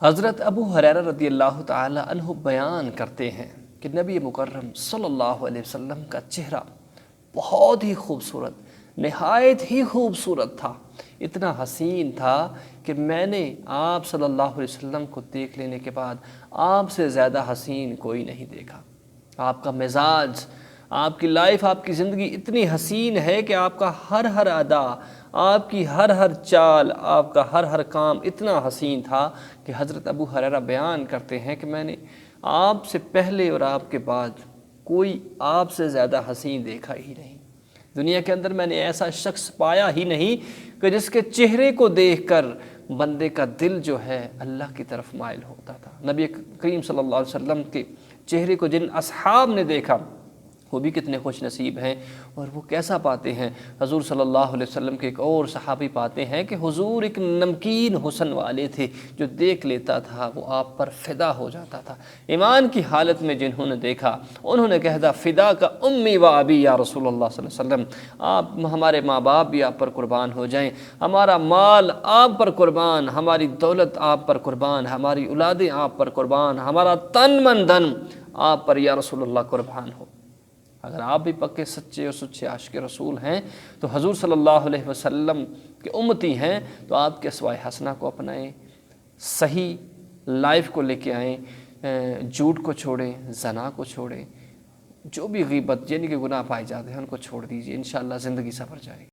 حضرت ابو ہریرہ رضی اللہ تعالی عنہ بیان کرتے ہیں کہ نبی مکرم صلی اللہ علیہ وسلم کا چہرہ بہت ہی خوبصورت، نہایت ہی خوبصورت تھا، اتنا حسین تھا کہ میں نے آپ صلی اللہ علیہ وسلم کو دیکھ لینے کے بعد آپ سے زیادہ حسین کوئی نہیں دیکھا۔ آپ کا مزاج، آپ کی لائف، آپ کی زندگی اتنی حسین ہے کہ آپ کا ہر ادا، آپ کی ہر چال، آپ کا ہر کام اتنا حسین تھا کہ حضرت ابو ہریرہ بیان کرتے ہیں کہ میں نے آپ سے پہلے اور آپ کے بعد کوئی آپ سے زیادہ حسین دیکھا ہی نہیں۔ دنیا کے اندر میں نے ایسا شخص پایا ہی نہیں کہ جس کے چہرے کو دیکھ کر بندے کا دل جو ہے اللہ کی طرف مائل ہوتا تھا۔ نبی کریم صلی اللہ علیہ وسلم کے چہرے کو جن اصحاب نے دیکھا وہ بھی کتنے خوش نصیب ہیں، اور وہ کیسا پاتے ہیں؟ حضور صلی اللہ علیہ وسلم کے ایک اور صحابی پاتے ہیں کہ حضور ایک نمکین حسن والے تھے، جو دیکھ لیتا تھا وہ آپ پر فدا ہو جاتا تھا۔ ایمان کی حالت میں جنہوں نے دیکھا انہوں نے کہا فدا کا امی و ابی یا رسول اللہ صلی اللہ علیہ وسلم، آپ ہمارے ماں باپ بھی آپ پر قربان ہو جائیں، ہمارا مال آپ پر قربان، ہماری دولت آپ پر قربان، ہماری اولادیں آپ پر قربان، ہمارا تن من دھن آپ پر یا رسول اللہ قربان ہو۔ اگر آپ بھی پکے سچے اور سچے عاشق رسول ہیں تو حضور صلی اللہ علیہ وسلم کے امتی ہیں تو آپ کے اسوائے حسنہ کو اپنائیں، صحیح لائف کو لے کے آئیں، جھوٹ کو چھوڑیں، زنا کو چھوڑیں، جو بھی غیبت یعنی کہ گناہ پائے جاتے ہیں ان کو چھوڑ دیجئے، انشاءاللہ زندگی سنور جائے گی۔